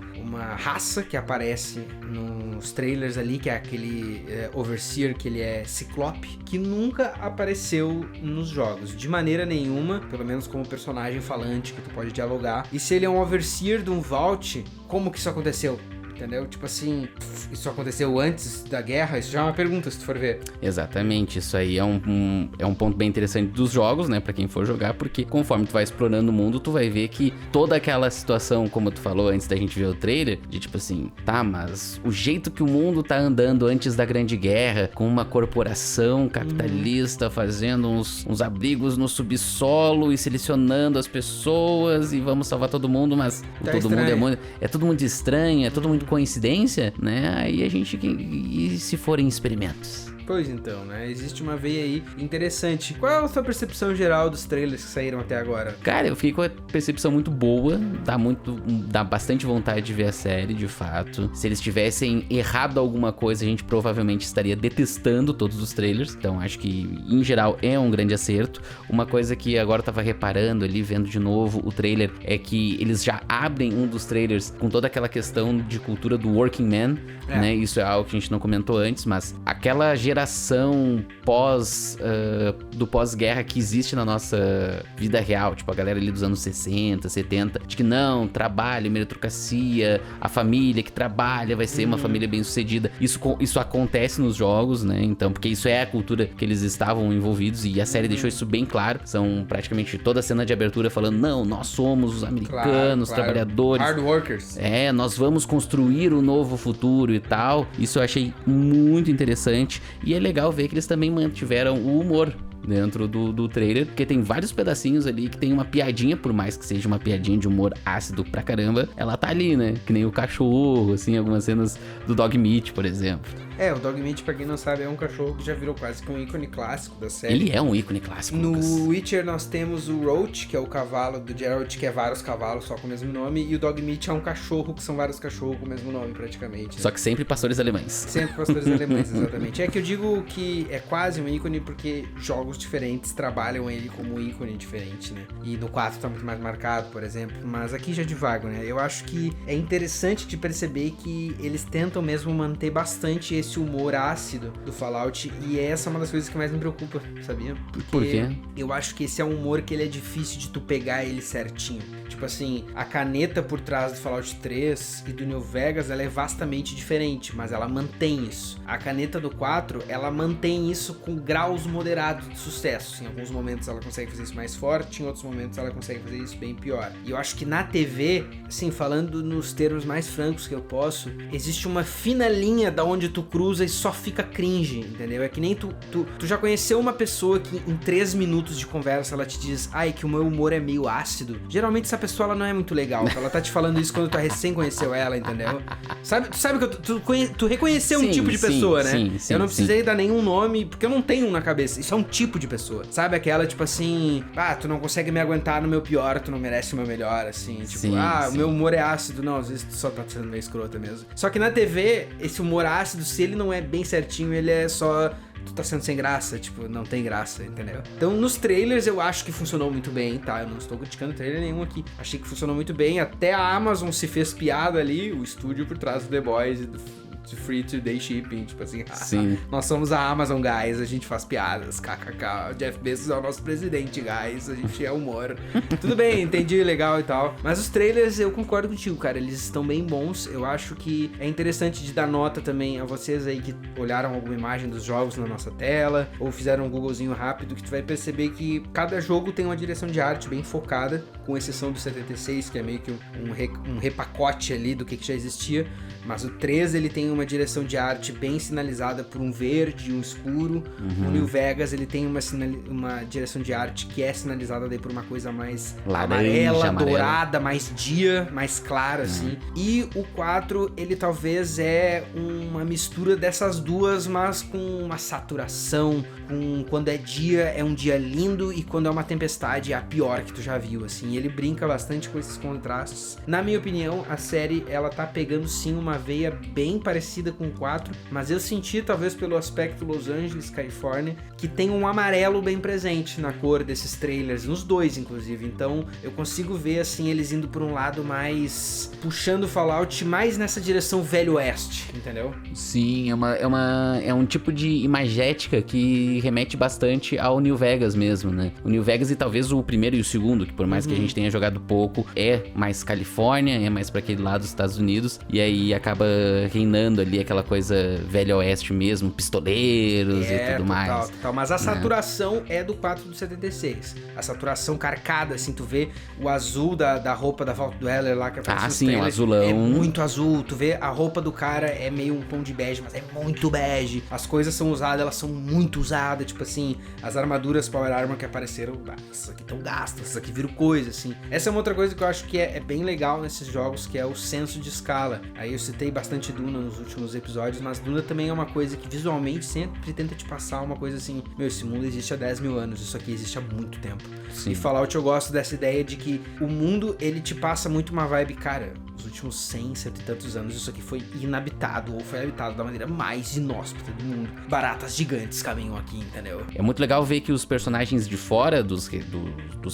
raça que aparece nos trailers ali, que é aquele Overseer, que ele é ciclope, que nunca apareceu nos jogos, de maneira nenhuma, pelo menos como personagem falante que tu pode dialogar. E se ele é um Overseer de um Vault, como que isso aconteceu? Entendeu? Tipo assim, isso aconteceu antes da guerra? Isso já é uma pergunta, se tu for ver. Exatamente, isso aí é um ponto bem interessante dos jogos, né, pra quem for jogar, porque conforme tu vai explorando o mundo, tu vai ver que toda aquela situação, como tu falou antes da gente ver o trailer, de tipo assim, tá, mas o jeito que o mundo tá andando antes da Grande Guerra, com uma corporação capitalista fazendo uns abrigos no subsolo e selecionando as pessoas e vamos salvar todo mundo, mas Tá todo estranho. mundo é tudo muito estranho, é tudo muito coincidência, né? Aí a gente... E se forem experimentos? Pois então, né? Existe uma veia aí interessante. Qual é a sua percepção geral dos trailers que saíram até agora? Cara, eu fiquei com a percepção muito boa, dá bastante vontade de ver a série, de fato. Se eles tivessem errado alguma coisa, a gente provavelmente estaria detestando todos os trailers. Então acho que, em geral, é um grande acerto. Uma coisa que agora eu tava reparando ali, vendo de novo o trailer, é que eles já abrem um dos trailers com toda aquela questão de cultura do working man, né? Isso é algo que a gente não comentou antes, mas aquela geração do pós-guerra que existe na nossa vida real, tipo a galera ali dos anos 60, 70, de que não, trabalho, meritocracia, a família que trabalha vai ser uma família bem-sucedida. Isso acontece nos jogos, né? Então, porque isso é a cultura que eles estavam envolvidos e a série deixou isso bem claro. São praticamente toda a cena de abertura falando, não, nós somos os americanos, trabalhadores. Hard workers. Nós vamos construir um novo futuro e tal. Isso eu achei muito interessante. E é legal ver que eles também mantiveram o humor dentro do trailer, porque tem vários pedacinhos ali que tem uma piadinha, por mais que seja uma piadinha de humor ácido pra caramba, ela tá ali, né? Que nem o cachorro, assim, algumas cenas do Dogmeat, por exemplo. O Dogmeat, pra quem não sabe, é um cachorro que já virou quase que um ícone clássico da série. Ele é um ícone clássico, No Lucas. Witcher nós temos o Roach, que é o cavalo do Geralt, que é vários cavalos só com o mesmo nome, e o Dogmeat é um cachorro, que são vários cachorros com o mesmo nome, praticamente. Né? Só que sempre pastores alemães. Sempre pastores alemães, exatamente. É que eu digo que é quase um ícone porque jogos diferentes trabalham ele como um ícone diferente, né? E no 4 tá muito mais marcado, por exemplo, mas aqui já divago, né? Eu acho que é interessante de perceber que eles tentam mesmo manter bastante esse humor ácido do Fallout, e essa é uma das coisas que mais me preocupa, sabia? Por quê? Eu acho que esse é um humor que ele é difícil de tu pegar ele certinho. Tipo assim, a caneta por trás do Fallout 3 e do New Vegas, ela é vastamente diferente, mas ela mantém isso. A caneta do 4, ela mantém isso com graus moderados de sucesso. Em alguns momentos ela consegue fazer isso mais forte, em outros momentos ela consegue fazer isso bem pior. E eu acho que na TV, assim, falando nos termos mais francos que eu posso, existe uma fina linha da onde tu cruza e só fica cringe, entendeu? É que nem tu já conheceu uma pessoa que em 3 minutos de conversa ela te diz, ai, que o meu humor é meio ácido. Geralmente essa pessoa ela não é muito legal, ela tá te falando isso quando tu recém conheceu ela, entendeu? Tu sabe que tu reconheceu um tipo de pessoa, né? Sim, eu não precisei dar nenhum nome, porque eu não tenho um na cabeça. Isso é um tipo de pessoa. Sabe aquela, tipo assim, tu não consegue me aguentar no meu pior, tu não merece o meu melhor, assim. Tipo, o meu humor é ácido. Não, às vezes tu só tá sendo meio escrota mesmo. Só que na TV, esse humor ácido, se ele não é bem certinho, ele é só... Tu tá sendo sem graça, tipo, não tem graça, entendeu? Então, nos trailers eu acho que funcionou muito bem, tá? Eu não estou criticando trailer nenhum aqui. Achei que funcionou muito bem, até a Amazon se fez piada ali, o estúdio por trás do The Boys e do Free to Day Shipping, tipo assim, nós somos a Amazon, guys, a gente faz piadas, kkk, o Jeff Bezos é o nosso presidente, guys, a gente é humor. Tudo bem, entendi, legal e tal, mas os trailers eu concordo contigo, cara, eles estão bem bons. Eu acho que é interessante de dar nota também a vocês aí que olharam alguma imagem dos jogos na nossa tela, ou fizeram um googlezinho rápido, que tu vai perceber que cada jogo tem uma direção de arte bem focada, com exceção do 76, que é meio que um repacote ali do que já existia, mas o 3 ele tem uma direção de arte bem sinalizada por um verde e um escuro. O New Vegas ele tem uma direção de arte que é sinalizada daí por uma coisa mais amarela, dourada, mais dia, mais clara, assim. E o 4 ele talvez é uma mistura dessas duas, mas com uma saturação, quando é dia é um dia lindo e quando é uma tempestade é a pior que tu já viu, assim. Ele brinca bastante com esses contrastes. Na minha opinião, a série ela tá pegando sim uma veia bem parecida com o 4, mas eu senti, talvez pelo aspecto Los Angeles, Califórnia, que tem um amarelo bem presente na cor desses trailers, nos dois inclusive. Então eu consigo ver assim eles indo por um lado mais puxando o Fallout mais nessa direção Velho Oeste, entendeu? Sim, é um tipo de imagética que remete bastante ao New Vegas mesmo, né? O New Vegas e talvez o primeiro e o segundo, que por mais que a gente tenha jogado pouco, é mais Califórnia, é mais pra aquele lado dos Estados Unidos, e aí acaba reinando ali aquela coisa Velho Oeste mesmo, pistoleiros e tudo mais. Total. Mas a saturação é do 4 do 76. A saturação carcada, assim, tu vê o azul da roupa da Vault Dweller lá que aparece sim, o azulão. É muito azul. Tu vê a roupa do cara é meio um tom de bege, mas é muito bege. As coisas são usadas, elas são muito usadas. Tipo assim, as armaduras Power Armor que apareceram, essas aqui estão gastas, essas aqui viram coisa. assim. Essa é uma outra coisa que eu acho que é bem legal nesses jogos, que é o senso de escala. Aí eu citei bastante Duna nos últimos episódios, mas Duna também é uma coisa que visualmente sempre tenta te passar uma coisa assim, meu, esse mundo existe há 10 mil anos, isso aqui existe há muito tempo. Sim. E Fallout eu gosto dessa ideia de que o mundo, ele te passa muito uma vibe, cara, nos últimos 100, cento e tantos anos, isso aqui foi inabitado, ou foi habitado da maneira mais inóspita do mundo. Baratas gigantes caminham aqui, entendeu? É muito legal ver que os personagens de fora dos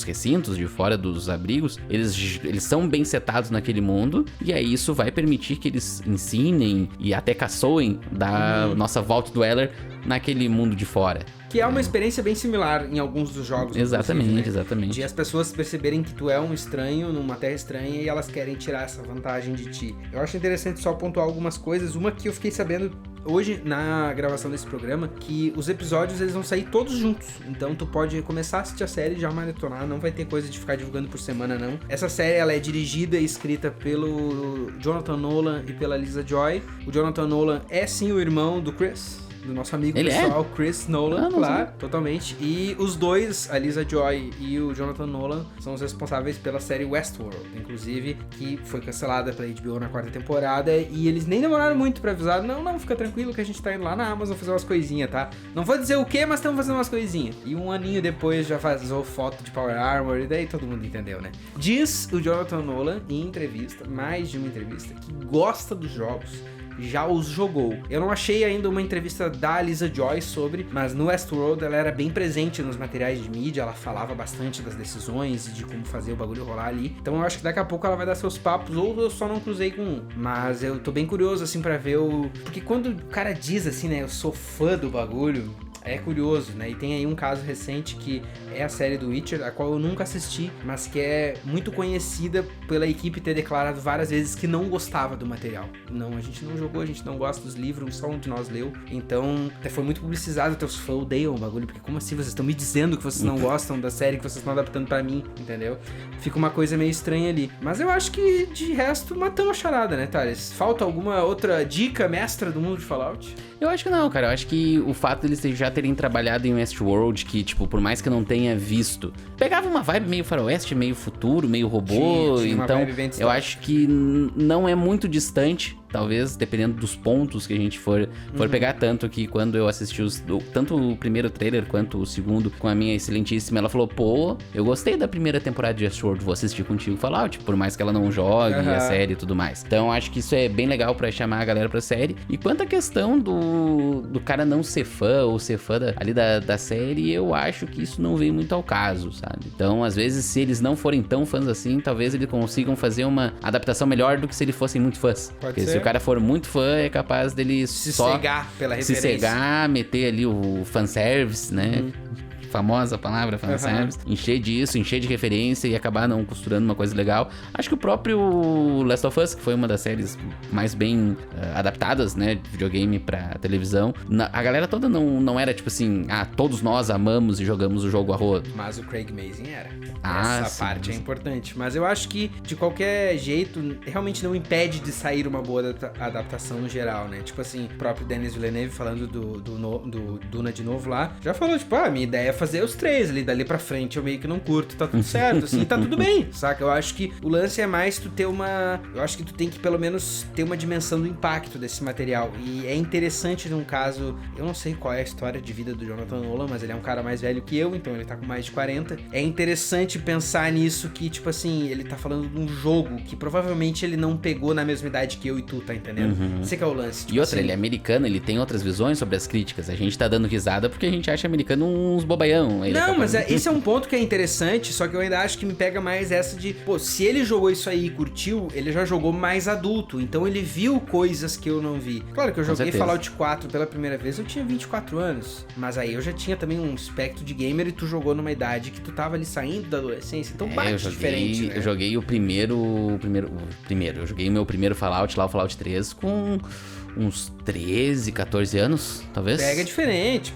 recintos, de fora dos abrigos, eles são bem setados naquele mundo, e aí isso vai permitir que eles ensinem e até caçoem da nossa Vault Dweller naquele mundo de fora. Que é uma experiência bem similar em alguns dos jogos. Exatamente, né? exatamente. De as pessoas perceberem que tu é um estranho numa terra estranha e elas querem tirar essa vantagem de ti. Eu acho interessante só pontuar algumas coisas. Uma que eu fiquei sabendo hoje na gravação desse programa, que os episódios eles vão sair todos juntos. Então tu pode começar a assistir a série e já maratonar, não vai ter coisa de ficar divulgando por semana, não. Essa série ela é dirigida e escrita pelo Jonathan Nolan e pela Lisa Joy. O Jonathan Nolan é sim o irmão do Chris, do nosso amigo pessoal, Chris Nolan, claro, totalmente. E os dois, a Lisa Joy e o Jonathan Nolan, são os responsáveis pela série Westworld, inclusive, que foi cancelada pela HBO na 4ª temporada, e eles nem demoraram muito pra avisar, não, fica tranquilo que a gente tá indo lá na Amazon fazer umas coisinhas, tá? Não vou dizer o que, mas estamos fazendo umas coisinhas. E um aninho depois já vazou foto de Power Armor, e daí todo mundo entendeu, né? Diz o Jonathan Nolan, em entrevista, mais de uma entrevista, que gosta dos jogos, já os jogou. Eu não achei ainda uma entrevista da Lisa Joy sobre, mas no Westworld ela era bem presente nos materiais de mídia, ela falava bastante das decisões e de como fazer o bagulho rolar ali. Então eu acho que daqui a pouco ela vai dar seus papos, ou eu só não cruzei com um. Mas eu tô bem curioso, assim, pra ver o... Porque quando o cara diz assim, né, eu sou fã do bagulho... É curioso, né? E tem aí um caso recente que é a série do Witcher, a qual eu nunca assisti, mas que é muito conhecida pela equipe ter declarado várias vezes que não gostava do material. Não, a gente não jogou, a gente não gosta dos livros, só um de nós leu. Então, até foi muito publicizado, até os fãs odeiam o bagulho, porque como assim vocês estão me dizendo que vocês não gostam da série, que vocês estão adaptando pra mim, entendeu? Fica uma coisa meio estranha ali. Mas eu acho que, de resto, matamos a charada, né, Thales? Falta alguma outra dica mestra do mundo de Fallout? Eu acho que não, cara. Eu acho que o fato deles já terem trabalhado em Westworld, que, tipo, por mais que eu não tenha visto, pegava uma vibe meio faroeste, meio futuro, meio robô. Tinha então, uma vibe bem eu acho que não é muito distante, talvez, dependendo dos pontos que a gente for pegar. Tanto que quando eu assisti tanto o primeiro trailer quanto o segundo com a minha excelentíssima, ela falou, pô, eu gostei da primeira temporada de Westworld, vou assistir contigo Fallout, por mais que ela não jogue a série e tudo mais. Então, acho que isso é bem legal pra chamar a galera pra série. E quanto à questão do cara não ser fã ou ser fã ali da série, eu acho que isso não vem muito ao caso, sabe? Então, às vezes, se eles não forem tão fãs assim, talvez eles consigam fazer uma adaptação melhor do que se eles fossem muito fãs. Porque se o cara for muito fã, é capaz dele se só cegar pela referência. Se cegar, meter ali o fanservice, né? Famosa palavra, fanservice, encher disso, encher de referência e acabar não costurando uma coisa legal. Acho que o próprio Last of Us, que foi uma das séries mais bem adaptadas, né, de videogame pra televisão, a galera toda não era tipo assim, todos nós amamos e jogamos o jogo a rodo. Mas o Craig Mazin era. Essa sim, parte é importante. Mas eu acho que, de qualquer jeito, realmente não impede de sair uma boa adaptação no geral, né? Tipo assim, o próprio Denis Villeneuve falando do Duna de novo lá, já falou, tipo, minha ideia é fazer os 3 ali, dali pra frente eu meio que não curto, tá tudo certo, assim, tá tudo bem, saca? Eu acho que o lance é mais tu ter eu acho que tu tem que pelo menos ter uma dimensão do impacto desse material, e é interessante num caso, eu não sei qual é a história de vida do Jonathan Nolan, mas ele é um cara mais velho que eu, então ele tá com mais de 40, é interessante pensar nisso que, tipo assim, ele tá falando de um jogo que provavelmente ele não pegou na mesma idade que eu e tu, tá entendendo? Esse que é o lance. Tipo e outra, assim, ele é americano, ele tem outras visões sobre as críticas, a gente tá dando risada porque a gente acha americano uns bobaião. Não, mas esse é um ponto que é interessante, só que eu ainda acho que me pega mais essa de, pô, se ele jogou isso aí e curtiu, ele já jogou mais adulto, então ele viu coisas que eu não vi. Claro que eu joguei Fallout 4 pela primeira vez, eu tinha 24 anos, mas aí eu já tinha também um espectro de gamer e tu jogou numa idade que tu tava ali saindo da adolescência, então bate diferente, né? Eu joguei o primeiro, eu joguei o meu primeiro Fallout lá, o Fallout 3, com uns 13, 14 anos, talvez. Pega diferente.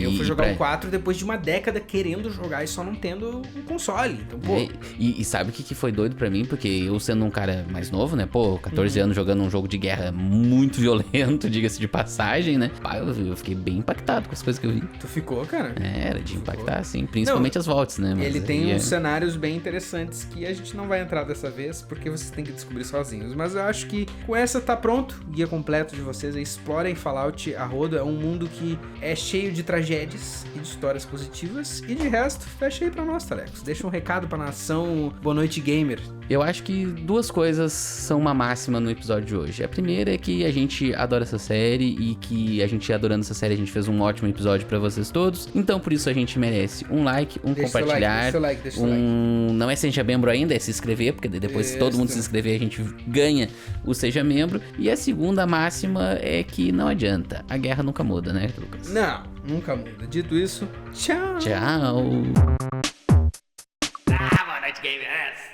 Eu fui jogar o 4 depois de uma década querendo jogar e só não tendo um console. Então, pô... E sabe o que foi doido pra mim? Porque eu sendo um cara mais novo, né? Pô, 14 anos jogando um jogo de guerra muito violento, diga-se de passagem, né? Pá, eu fiquei bem impactado com as coisas que eu vi. Tu ficou, cara? Era de impactar, sim. Principalmente as volts, né? Mas ele tem uns cenários bem interessantes que a gente não vai entrar dessa vez, porque vocês têm que descobrir sozinhos. Mas eu acho que com essa tá pronto. O guia completo de vocês é explorem Fallout a rodo. É um mundo que é cheio de tragédias e de histórias positivas. E de resto, fecha aí pra nós, Talecos. Deixa um recado pra nação. Boa noite, gamer. Eu acho que duas coisas são uma máxima no episódio de hoje. A primeira é que a gente adora essa série e que a gente adorando essa série, a gente fez um ótimo episódio pra vocês todos. Então, por isso a gente merece um like, compartilhar, deixa seu like. Não é seja membro ainda, é se inscrever, porque depois se todo mundo se inscrever, a gente ganha o seja membro. E a segunda máxima é que não adianta, a guerra nunca muda, né, Lucas? Não, nunca muda. Dito isso, tchau. Tchau. Boa noite, gamers.